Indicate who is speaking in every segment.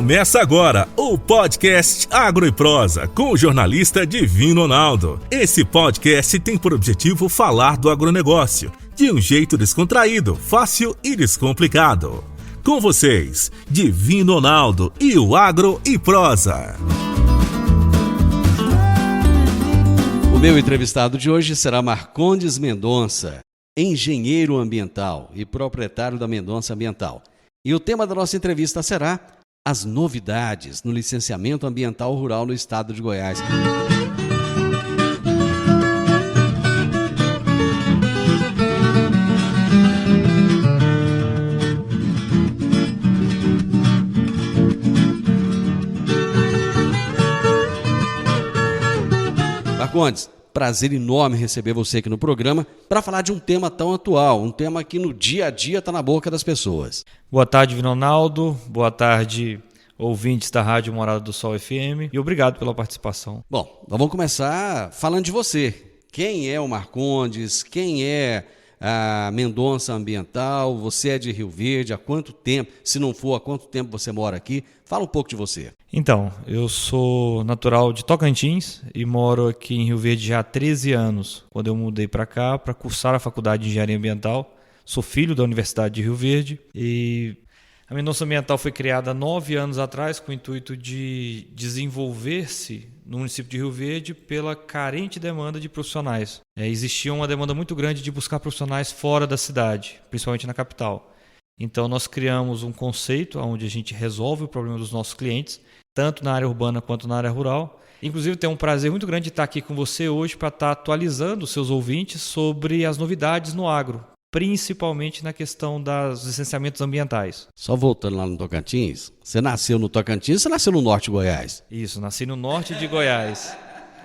Speaker 1: Começa agora o podcast Agro e Prosa com o jornalista Divino Ronaldo. Esse podcast tem por objetivo falar do agronegócio de um jeito descontraído, fácil e descomplicado. Com vocês, Divino Ronaldo e o Agro e Prosa.
Speaker 2: O meu entrevistado de hoje será Marcondes Mendonça, engenheiro ambiental e proprietário da Mendonça Ambiental. E o tema da nossa entrevista será as novidades no licenciamento ambiental rural no estado de Goiás. Marcondes, prazer enorme receber você aqui no programa para falar de um tema tão atual, um tema que no dia a dia está na boca das pessoas.
Speaker 3: Boa tarde, Divino Ronaldo. Boa tarde, ouvintes da Rádio Morada do Sol FM. E obrigado pela participação.
Speaker 2: Bom, nós vamos começar falando de você. Quem é o Marcondes? Quem é a Mendonça Ambiental? Você é de Rio Verde? Há quanto tempo? Se não for, há quanto tempo você mora aqui? Fala um pouco de você.
Speaker 3: Então, eu sou natural de Tocantins e moro aqui em Rio Verde já há 13 anos, quando eu mudei para cá para cursar a Faculdade de Engenharia Ambiental. Sou filho da Universidade de Rio Verde e a Mendonça Ambiental foi criada há 9 anos atrás com o intuito de desenvolver-se no município de Rio Verde pela carente demanda de profissionais. Existia uma demanda muito grande de buscar profissionais fora da cidade, principalmente na capital. Então nós criamos um conceito onde a gente resolve o problema dos nossos clientes, tanto na área urbana quanto na área rural. Inclusive tenho um prazer muito grande de estar aqui com você hoje para estar atualizando os seus ouvintes sobre as novidades no agro, principalmente na questão dos licenciamentos ambientais.
Speaker 2: Só voltando lá no Tocantins, você nasceu no Tocantins ou você nasceu no norte de Goiás?
Speaker 3: Isso, nasci no norte de Goiás,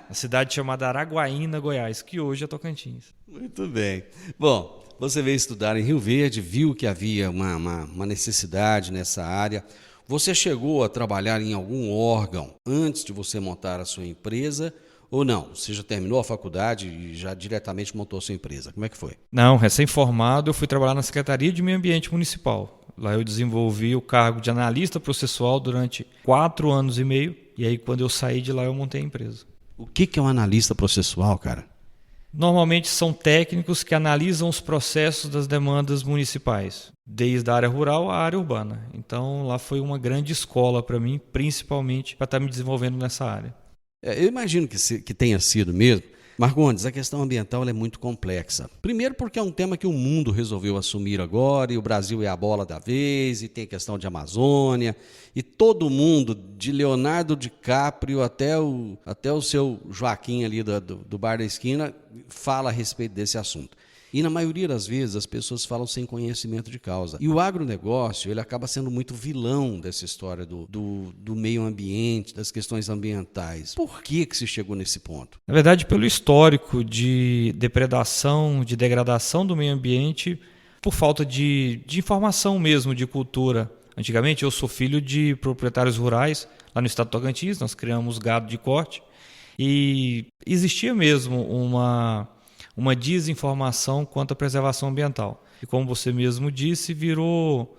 Speaker 3: na cidade chamada Araguaína, Goiás, que hoje é Tocantins.
Speaker 2: Muito bem. Bom, você veio estudar em Rio Verde, viu que havia uma necessidade nessa área. Você chegou a trabalhar em algum órgão antes de você montar a sua empresa ou não? Você já terminou a faculdade e já diretamente montou a sua empresa? Como é que foi?
Speaker 3: Não, recém-formado, eu fui trabalhar na Secretaria de Meio Ambiente Municipal. Lá eu desenvolvi o cargo de analista processual durante 4 anos e meio. E aí, quando eu saí de lá, eu montei a empresa.
Speaker 2: O que é um analista processual, cara?
Speaker 3: Normalmente são técnicos que analisam os processos das demandas municipais, desde a área rural à área urbana. Então, lá foi uma grande escola para mim, principalmente para estar me desenvolvendo nessa área.
Speaker 2: Eu imagino que tenha sido mesmo. Marcondes, a questão ambiental é muito complexa. Primeiro porque é um tema que o mundo resolveu assumir agora, e o Brasil é a bola da vez, e tem a questão de Amazônia, e todo mundo, de Leonardo DiCaprio até o seu Joaquim ali do bar da esquina, fala a respeito desse assunto. E na maioria das vezes as pessoas falam sem conhecimento de causa. E o agronegócio, ele acaba sendo muito vilão dessa história do meio ambiente, das questões ambientais. Por que se chegou nesse ponto?
Speaker 3: Na verdade, pelo histórico de depredação, de degradação do meio ambiente, por falta de informação mesmo, de cultura. Antigamente eu sou filho de proprietários rurais, lá no estado de Tocantins, nós criamos gado de corte, e existia mesmo uma desinformação quanto à preservação ambiental. E como você mesmo disse, virou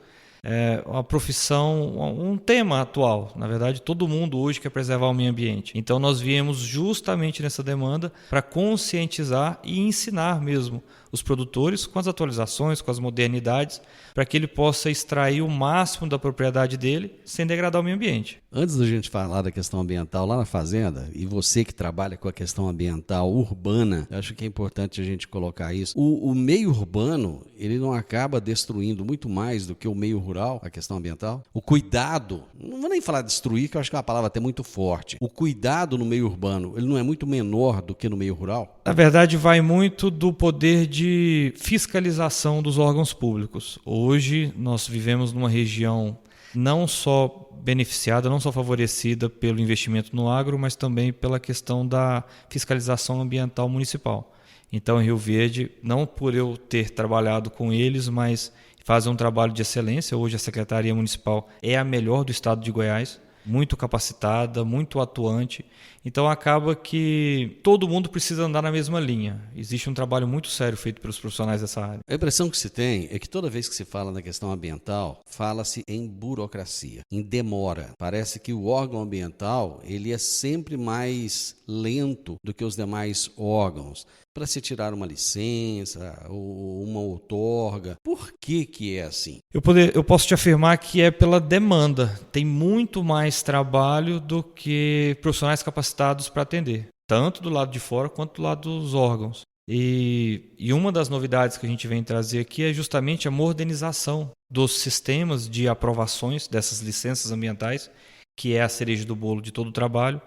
Speaker 3: uma profissão, um tema atual. Na verdade, todo mundo hoje quer preservar o meio ambiente. Então nós viemos justamente nessa demanda para conscientizar e ensinar mesmo os produtores com as atualizações, com as modernidades, para que ele possa extrair o máximo da propriedade dele sem degradar o meio ambiente.
Speaker 2: Antes da gente falar da questão ambiental lá na fazenda, e você que trabalha com a questão ambiental urbana, acho que é importante a gente colocar isso. O meio urbano, ele não acaba destruindo muito mais do que o meio rural, a questão ambiental. O cuidado, não vou nem falar destruir, que eu acho que é uma palavra até muito forte. O cuidado no meio urbano, ele não é muito menor do que no meio rural?
Speaker 3: Na verdade, vai muito do poder de fiscalização dos órgãos públicos. Hoje, nós vivemos numa região não só beneficiada, não só favorecida pelo investimento no agro, mas também pela questão da fiscalização ambiental municipal. Então, em Rio Verde, não por eu ter trabalhado com eles, mas fazem um trabalho de excelência. Hoje a Secretaria Municipal é a melhor do estado de Goiás. muito capacitada, muito atuante. Então acaba que todo mundo precisa andar na mesma linha. Existe um trabalho muito sério feito pelos profissionais dessa área.
Speaker 2: A impressão que se tem é que toda vez que se fala na questão ambiental, fala-se em burocracia, em demora. Parece que o órgão ambiental ele é sempre mais lento do que os demais órgãos para se tirar uma licença ou uma outorga. Por que é assim?
Speaker 3: Eu posso te afirmar que é pela demanda. Tem muito mais trabalho do que profissionais capacitados para atender, tanto do lado de fora quanto do lado dos órgãos. E uma das novidades que a gente vem trazer aqui é justamente a modernização dos sistemas de aprovações dessas licenças ambientais, que é a cereja do bolo de todo o trabalho,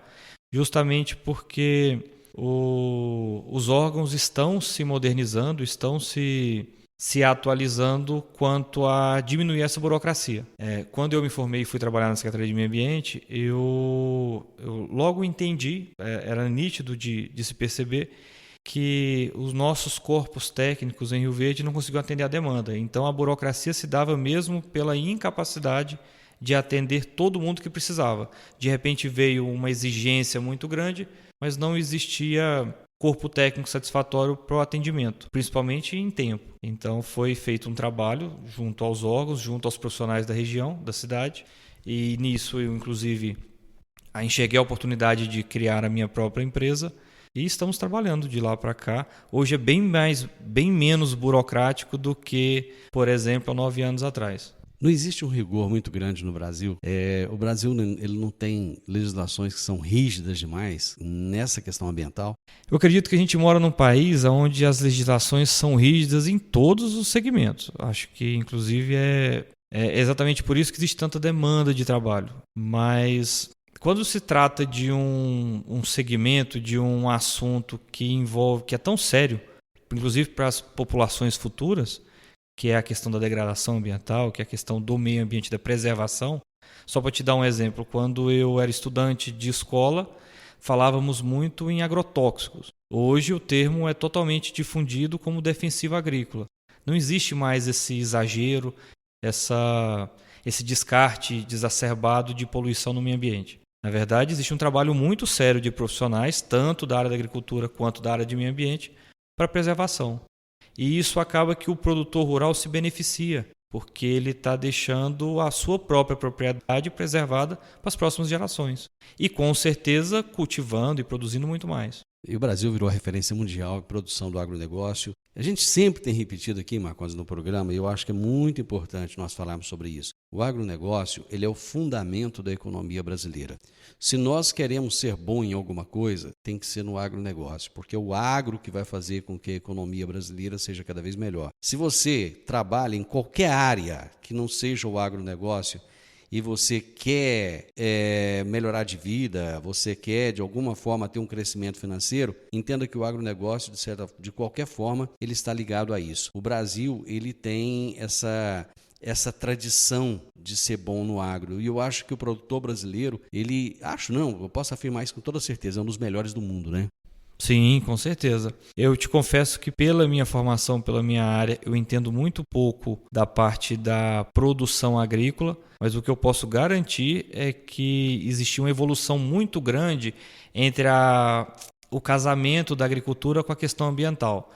Speaker 3: justamente porque os órgãos estão se modernizando, estão se atualizando quanto a diminuir essa burocracia. Quando eu me formei e fui trabalhar na Secretaria de Meio Ambiente, eu logo entendi, era nítido de se perceber que os nossos corpos técnicos em Rio Verde não conseguiam atender a demanda. Então a burocracia se dava mesmo pela incapacidade de atender todo mundo que precisava. De repente veio uma exigência muito grande, mas não existia corpo técnico satisfatório para o atendimento, principalmente em tempo. Então foi feito um trabalho junto aos órgãos, junto aos profissionais da região, da cidade, e nisso eu inclusive enxerguei a oportunidade de criar a minha própria empresa e estamos trabalhando de lá para cá. Hoje é bem menos burocrático do que, por exemplo, há 9 anos atrás.
Speaker 2: Não existe um rigor muito grande no Brasil. O Brasil ele não tem legislações que são rígidas demais nessa questão ambiental.
Speaker 3: Eu acredito que a gente mora num país onde as legislações são rígidas em todos os segmentos. Acho que, inclusive, é exatamente por isso que existe tanta demanda de trabalho. Mas quando se trata de um segmento, de um assunto que é tão sério, inclusive para as populações futuras, que é a questão da degradação ambiental, que é a questão do meio ambiente, da preservação. Só para te dar um exemplo, quando eu era estudante de escola, falávamos muito em agrotóxicos. Hoje o termo é totalmente difundido como defensivo agrícola. Não existe mais esse exagero, esse descarte desacerbado de poluição no meio ambiente. Na verdade, existe um trabalho muito sério de profissionais, tanto da área da agricultura quanto da área de meio ambiente, para preservação. E isso acaba que o produtor rural se beneficia, porque ele está deixando a sua própria propriedade preservada para as próximas gerações. E com certeza cultivando e produzindo muito mais.
Speaker 2: E o Brasil virou a referência mundial em produção do agronegócio. A gente sempre tem repetido aqui, Marcondes, no programa, e eu acho que é muito importante nós falarmos sobre isso. O agronegócio, ele é o fundamento da economia brasileira. Se nós queremos ser bom em alguma coisa, tem que ser no agronegócio, porque é o agro que vai fazer com que a economia brasileira seja cada vez melhor. Se você trabalha em qualquer área que não seja o agronegócio, e você quer melhorar de vida, você quer de alguma forma ter um crescimento financeiro, entenda que o agronegócio, de qualquer forma, ele está ligado a isso. O Brasil ele tem essa tradição de ser bom no agro. E eu acho que o produtor brasileiro, eu posso afirmar isso com toda certeza, é um dos melhores do mundo, né?
Speaker 3: Sim, com certeza. Eu te confesso que pela minha formação, pela minha área, eu entendo muito pouco da parte da produção agrícola, mas o que eu posso garantir é que existiu uma evolução muito grande entre o casamento da agricultura com a questão ambiental.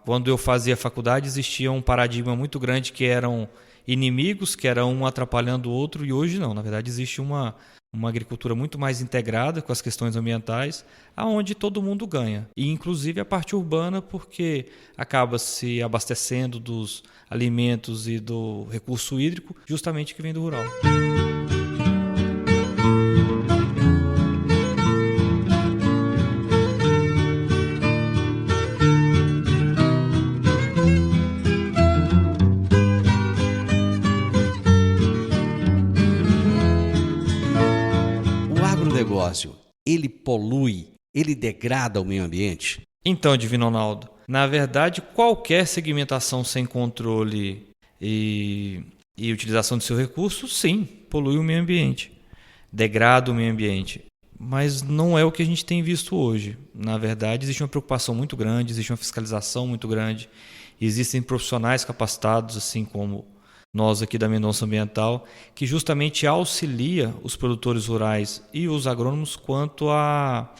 Speaker 3: Quando eu fazia faculdade, existia um paradigma muito grande que eram inimigos, que era um atrapalhando o outro, e hoje não. Na verdade, existe uma agricultura muito mais integrada com as questões ambientais, aonde todo mundo ganha. E inclusive a parte urbana, porque acaba se abastecendo dos alimentos e do recurso hídrico, justamente que vem do rural.
Speaker 2: Ele polui, ele degrada o meio ambiente?
Speaker 3: Então, Divino Ronaldo, na verdade, qualquer segmentação sem controle e utilização de seu recurso, sim, polui o meio ambiente, degrada o meio ambiente. Mas não é o que a gente tem visto hoje. Na verdade, existe uma preocupação muito grande, existe uma fiscalização muito grande, existem profissionais capacitados, assim como nós aqui da Mendonça Ambiental, que justamente auxilia os produtores rurais e os agrônomos quanto à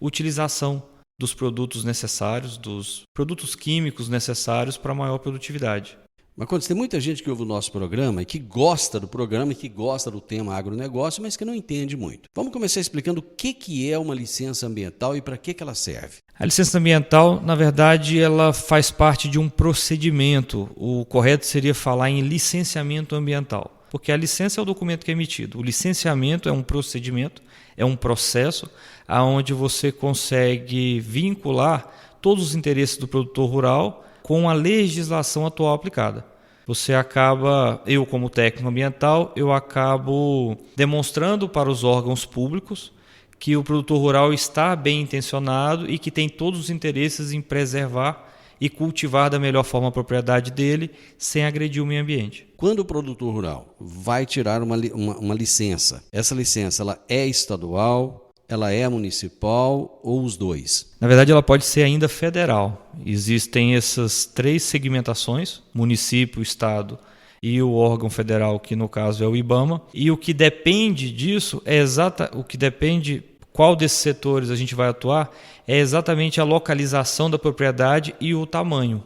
Speaker 3: utilização dos produtos necessários, dos produtos químicos necessários para maior produtividade.
Speaker 2: Marcondes, tem muita gente que ouve o nosso programa e que gosta do programa e que gosta do tema agronegócio, mas que não entende muito. Vamos começar explicando o que é uma licença ambiental e para que ela serve.
Speaker 3: A licença ambiental, na verdade, ela faz parte de um procedimento. O correto seria falar em licenciamento ambiental, porque a licença é o documento que é emitido. O licenciamento é um procedimento, é um processo onde você consegue vincular todos os interesses do produtor rural com a legislação atual aplicada. Você acaba, eu como técnico ambiental, eu acabo demonstrando para os órgãos públicos que o produtor rural está bem intencionado e que tem todos os interesses em preservar e cultivar da melhor forma a propriedade dele sem agredir o meio ambiente.
Speaker 2: Quando o produtor rural vai tirar uma licença, essa licença ela é estadual, ela é municipal ou os dois?
Speaker 3: Na verdade, ela pode ser ainda federal. Existem essas 3 segmentações, município, estado e o órgão federal, que no caso é o IBAMA. E o que depende disso qual desses setores a gente vai atuar, é exatamente a localização da propriedade e o tamanho.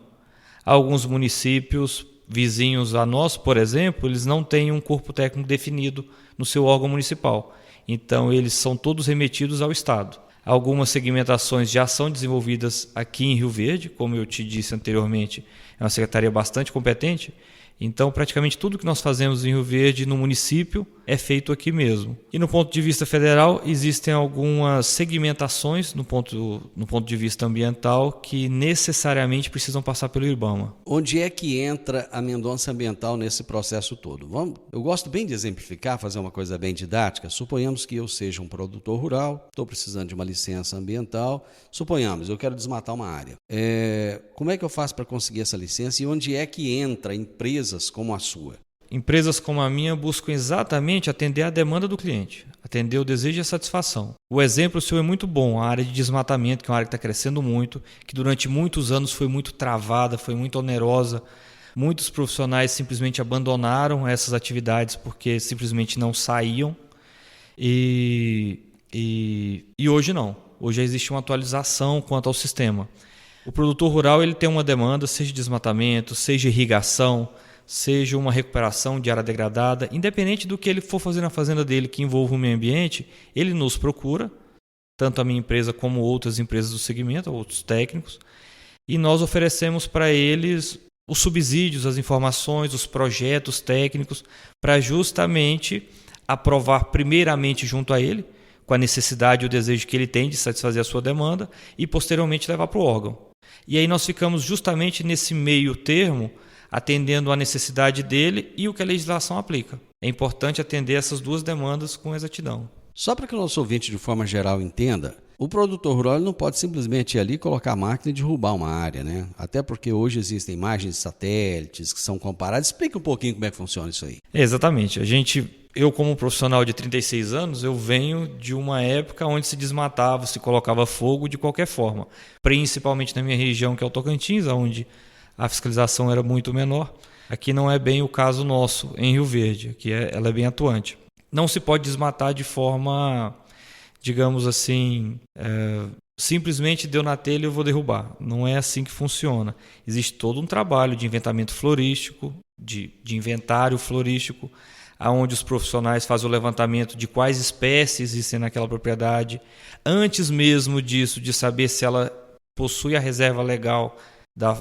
Speaker 3: Alguns municípios vizinhos a nós, por exemplo, eles não têm um corpo técnico definido no seu órgão municipal. Então, eles são todos remetidos ao Estado. Algumas segmentações já são desenvolvidas aqui em Rio Verde, como eu te disse anteriormente, é uma secretaria bastante competente. Então, praticamente tudo que nós fazemos em Rio Verde, no município, é feito aqui mesmo. E no ponto de vista federal, existem algumas segmentações no ponto de vista ambiental que necessariamente precisam passar pelo IBAMA.
Speaker 2: Onde é que entra a Mendonça Ambiental nesse processo todo? Eu gosto bem de exemplificar, fazer uma coisa bem didática. Suponhamos que eu seja um produtor rural, estou precisando de uma licença ambiental. Suponhamos, eu quero desmatar uma área. Como é que eu faço para conseguir essa licença e onde é que entra empresas como a sua?
Speaker 3: Empresas como a minha buscam exatamente atender a demanda do cliente, atender o desejo e a satisfação. O exemplo seu é muito bom, a área de desmatamento, que é uma área que está crescendo muito, que durante muitos anos foi muito travada, foi muito onerosa. Muitos profissionais simplesmente abandonaram essas atividades porque simplesmente não saíam. E hoje não. Hoje existe uma atualização quanto ao sistema. O produtor rural ele tem uma demanda, seja de desmatamento, seja irrigação, seja uma recuperação de área degradada, independente do que ele for fazer na fazenda dele que envolva o meio ambiente, ele nos procura, tanto a minha empresa como outras empresas do segmento, outros técnicos, e nós oferecemos para eles os subsídios, as informações, os projetos técnicos, para justamente aprovar primeiramente junto a ele, com a necessidade e o desejo que ele tem de satisfazer a sua demanda, e posteriormente levar para o órgão. E aí nós ficamos justamente nesse meio termo, atendendo a necessidade dele e o que a legislação aplica. É importante atender essas duas demandas com exatidão.
Speaker 2: Só para que o nosso ouvinte de forma geral entenda, o produtor rural não pode simplesmente ir ali, colocar a máquina e derrubar uma área, né? Até porque hoje existem imagens de satélites que são comparadas. Explica um pouquinho como é que funciona isso aí.
Speaker 3: Exatamente. Eu como profissional de 36 anos, eu venho de uma época onde se desmatava, se colocava fogo de qualquer forma. Principalmente na minha região, que é o Tocantins, onde a fiscalização era muito menor. Aqui não é bem o caso nosso, em Rio Verde, aqui ela é bem atuante. Não se pode desmatar de forma, digamos assim, simplesmente deu na telha e eu vou derrubar. Não é assim que funciona. Existe todo um trabalho de inventamento florístico, de inventário florístico, onde os profissionais fazem o levantamento de quais espécies existem naquela propriedade, antes mesmo disso, de saber se ela possui a reserva legal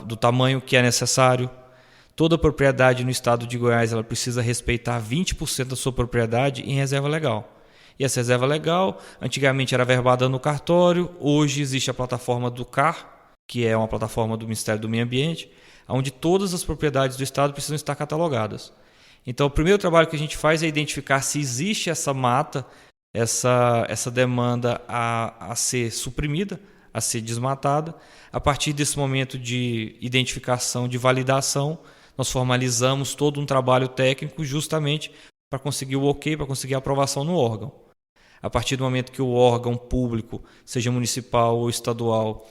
Speaker 3: do tamanho que é necessário. Toda propriedade no estado de Goiás ela precisa respeitar 20% da sua propriedade em reserva legal. E essa reserva legal, antigamente era verbada no cartório, hoje existe a plataforma do CAR, que é uma plataforma do Ministério do Meio Ambiente, onde todas as propriedades do estado precisam estar catalogadas. Então, o primeiro trabalho que a gente faz é identificar se existe essa mata, essa demanda a ser suprimida, a ser desmatada. A partir desse momento de identificação, de validação, nós formalizamos todo um trabalho técnico justamente para conseguir o ok, para conseguir a aprovação no órgão. A partir do momento que o órgão público, seja municipal ou estadual,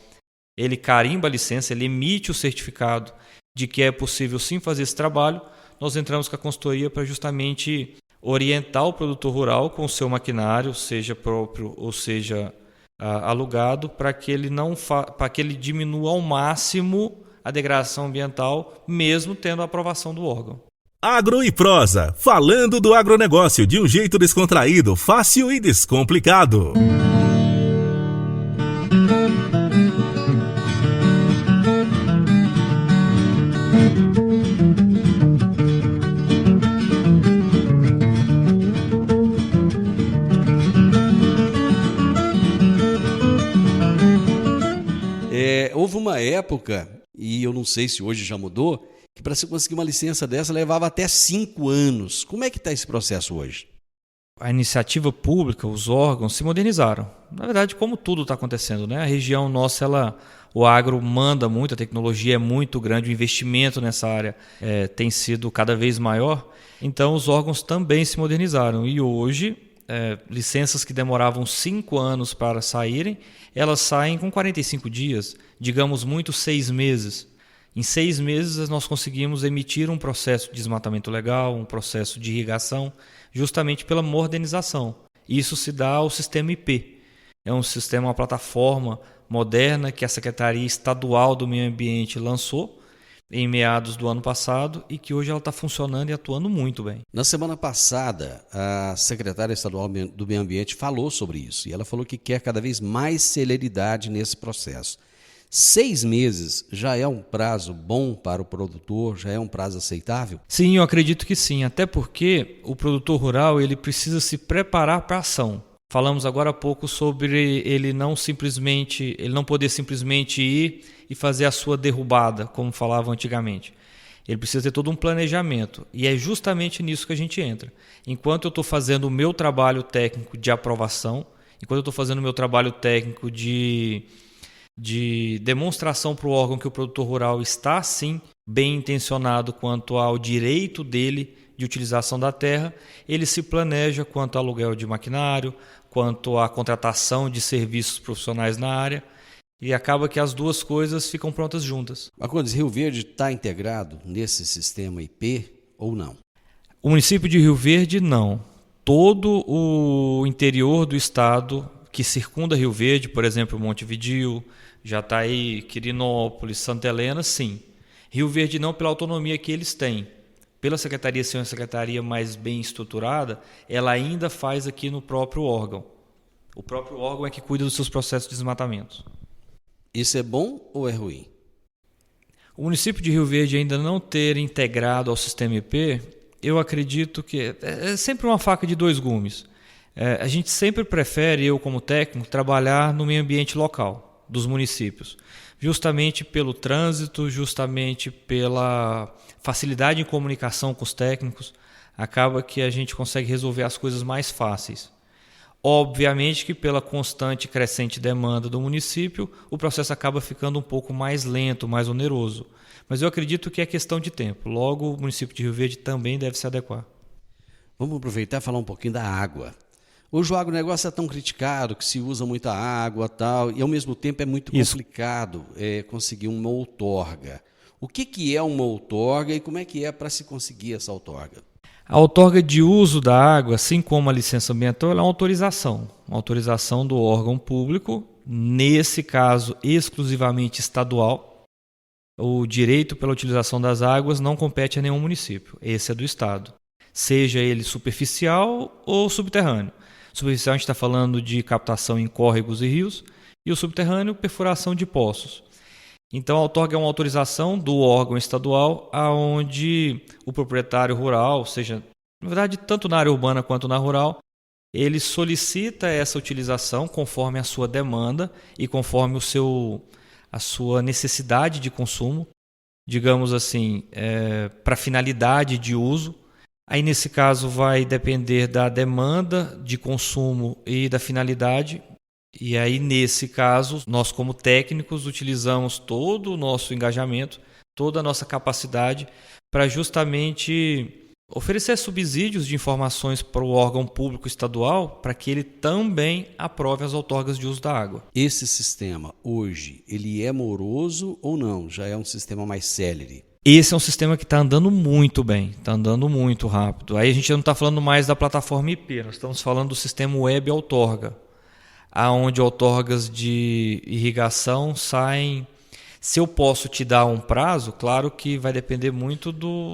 Speaker 3: ele carimba a licença, ele emite o certificado de que é possível sim fazer esse trabalho, nós entramos com a consultoria para justamente orientar o produtor rural com o seu maquinário, seja próprio ou seja alugado, para que ele diminua ao máximo a degradação ambiental, mesmo tendo a aprovação do órgão.
Speaker 1: Agro e Prosa, falando do agronegócio de um jeito descontraído, fácil e descomplicado.
Speaker 2: Houve uma época, e eu não sei se hoje já mudou, que para você conseguir uma licença dessa levava até 5 anos. Como é que está esse processo hoje?
Speaker 3: A iniciativa pública, os órgãos se modernizaram. Na verdade, como tudo está acontecendo, né? A região nossa, o agro manda muito, a tecnologia é muito grande, o investimento nessa área tem sido cada vez maior. Então, os órgãos também se modernizaram. E hoje, licenças que demoravam 5 anos para saírem, elas saem com 45 dias, digamos muito 6 meses. Em 6 meses nós conseguimos emitir um processo de desmatamento legal, um processo de irrigação, justamente pela modernização. Isso se dá ao sistema IP. É um sistema, uma plataforma moderna que a Secretaria Estadual do Meio Ambiente lançou em meados do ano passado e que hoje ela está funcionando e atuando muito bem.
Speaker 2: Na semana passada, a secretária estadual do Meio Ambiente falou sobre isso e ela falou que quer cada vez mais celeridade nesse processo. 6 meses já é um prazo bom para o produtor? Já é um prazo aceitável?
Speaker 3: Sim, eu acredito que sim, até porque o produtor rural ele precisa se preparar para a ação. Falamos agora há pouco sobre ele não poder simplesmente ir e fazer a sua derrubada, como falavam antigamente. Ele precisa ter todo um planejamento e é justamente nisso que a gente entra. Enquanto eu estou fazendo o meu trabalho técnico de aprovação, enquanto eu estou fazendo o meu trabalho técnico de demonstração para o órgão que o produtor rural está, sim, bem intencionado quanto ao direito dele de utilização da terra, ele se planeja quanto ao aluguel de maquinário, quanto à contratação de serviços profissionais na área, e acaba que as duas coisas ficam prontas juntas.
Speaker 2: Marcondes, Rio Verde está integrado nesse sistema IP ou não?
Speaker 3: O município de Rio Verde, não. Todo o interior do estado que circunda Rio Verde, por exemplo, Montevidéu, Jataí, Quirinópolis, Santa Helena, sim. Rio Verde não, pela autonomia que eles têm. Pela secretaria ser uma secretaria mais bem estruturada, ela ainda faz aqui no próprio órgão. O próprio órgão é que cuida dos seus processos de desmatamento.
Speaker 2: Isso é bom ou é ruim?
Speaker 3: O município de Rio Verde ainda não ter integrado ao sistema IP, eu acredito que é sempre uma faca de 2 gumes. A gente sempre prefere, eu como técnico, trabalhar no meio ambiente local dos municípios, justamente pelo trânsito, justamente pela facilidade em comunicação com os técnicos, acaba que a gente consegue resolver as coisas mais fáceis. Obviamente que pela constante e crescente demanda do município, o processo acaba ficando um pouco mais lento, mais oneroso. Mas eu acredito que é questão de tempo. Logo, o município de Rio Verde também deve se adequar.
Speaker 2: Vamos aproveitar e falar um pouquinho da água. Hoje o agronegócio é tão criticado, que se usa muita água tal, e ao mesmo tempo é muito complicado conseguir uma outorga. O que é uma outorga e como é que é para se conseguir essa outorga?
Speaker 3: A outorga de uso da água, assim como a licença ambiental, ela é uma autorização do órgão público, nesse caso exclusivamente estadual. O direito pela utilização das águas não compete a nenhum município, esse é do Estado, seja ele superficial ou subterrâneo. Superficial a gente está falando de captação em córregos e rios, e o subterrâneo, perfuração de poços. Então, a outorga é uma autorização do órgão estadual aonde o proprietário rural, seja, na verdade, tanto na área urbana quanto na rural, ele solicita essa utilização conforme a sua demanda e conforme a sua necessidade de consumo, digamos assim, para finalidade de uso. Aí, nesse caso, vai depender da demanda de consumo e da finalidade. E aí, nesse caso, nós como técnicos utilizamos todo o nosso engajamento, toda a nossa capacidade para justamente Oferecer subsídios de informações para o órgão público estadual para que ele também aprove as outorgas de uso da água.
Speaker 2: Esse sistema hoje, ele é moroso ou não? Já é um sistema mais célere?
Speaker 3: Esse é um sistema que está andando muito bem, está andando muito rápido. Aí a gente não está falando mais da plataforma IP, nós estamos falando do sistema web outorga, onde outorgas de irrigação saem. Se eu posso te dar um prazo, claro que vai depender muito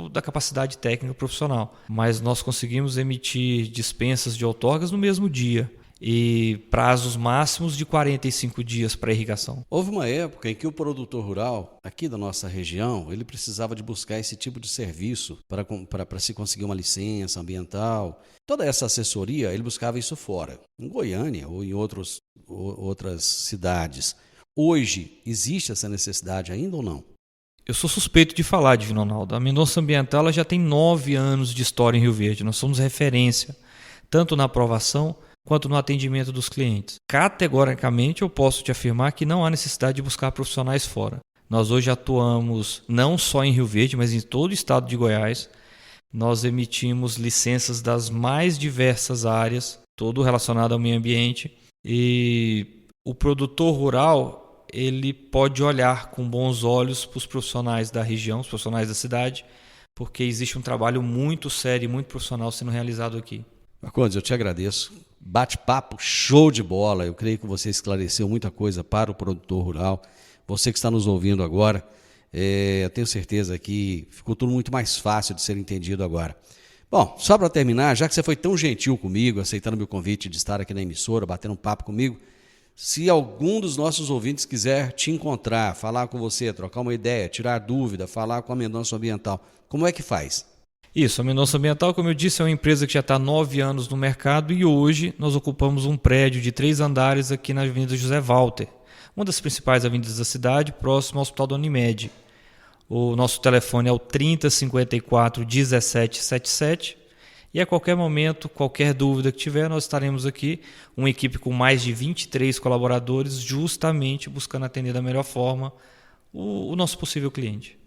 Speaker 3: da capacidade técnica profissional, mas nós conseguimos emitir dispensas de outorgas no mesmo dia e prazos máximos de 45 dias para irrigação.
Speaker 2: Houve uma época em que o produtor rural, aqui da nossa região, ele precisava de buscar esse tipo de serviço para se conseguir uma licença ambiental. Toda essa assessoria, ele buscava isso fora, em Goiânia ou em outras cidades. Hoje, existe essa necessidade ainda ou não?
Speaker 3: Eu sou suspeito de falar, Divino Ronaldo. A Mendonça Ambiental ela já tem 9 anos de história em Rio Verde. Nós somos referência, tanto na aprovação quanto no atendimento dos clientes. Categoricamente, eu posso te afirmar que não há necessidade de buscar profissionais fora. Nós hoje atuamos não só em Rio Verde, mas em todo o estado de Goiás. Nós emitimos licenças das mais diversas áreas, tudo relacionado ao meio ambiente. E o produtor rural ele pode olhar com bons olhos para os profissionais da região, os profissionais da cidade, porque existe um trabalho muito sério e muito profissional sendo realizado aqui.
Speaker 2: Marcondes, eu te agradeço. Bate-papo show de bola. Eu creio que você esclareceu muita coisa para o produtor rural. Você que está nos ouvindo agora, eu tenho certeza que ficou tudo muito mais fácil de ser entendido agora. Bom, só para terminar, já que você foi tão gentil comigo, aceitando meu convite de estar aqui na emissora, batendo um papo comigo, se algum dos nossos ouvintes quiser te encontrar, falar com você, trocar uma ideia, tirar dúvida, falar com a Mendonça Ambiental, como é que faz?
Speaker 3: Isso, a Mendonça Ambiental, como eu disse, é uma empresa que já está há 9 anos no mercado e hoje nós ocupamos um prédio de 3 andares aqui na Avenida José Walter, uma das principais avenidas da cidade, próximo ao Hospital da Unimed. O nosso telefone é o 3054 1777 e a qualquer momento, qualquer dúvida que tiver, nós estaremos aqui, uma equipe com mais de 23 colaboradores, justamente buscando atender da melhor forma o nosso possível cliente.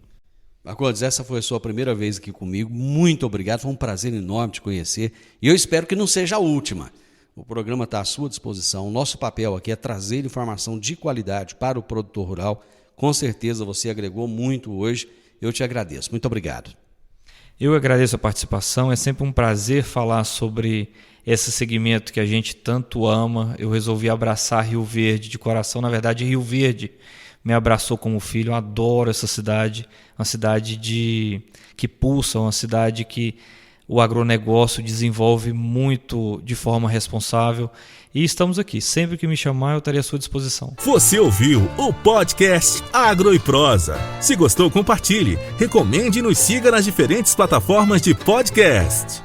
Speaker 2: Marcondes, essa foi a sua primeira vez aqui comigo, muito obrigado, foi um prazer enorme te conhecer e eu espero que não seja a última. O programa está à sua disposição, o nosso papel aqui é trazer informação de qualidade para o produtor rural, com certeza você agregou muito hoje, eu te agradeço, muito obrigado.
Speaker 3: Eu agradeço a participação, é sempre um prazer falar sobre esse segmento que a gente tanto ama. Eu resolvi abraçar Rio Verde de coração, na verdade Rio Verde me abraçou como filho, eu adoro essa cidade, uma cidade que pulsa, uma cidade que o agronegócio desenvolve muito de forma responsável e estamos aqui, sempre que me chamar eu estarei à sua disposição.
Speaker 1: Você ouviu o podcast Agro e Prosa. Se gostou, compartilhe, recomende e nos siga nas diferentes plataformas de podcast.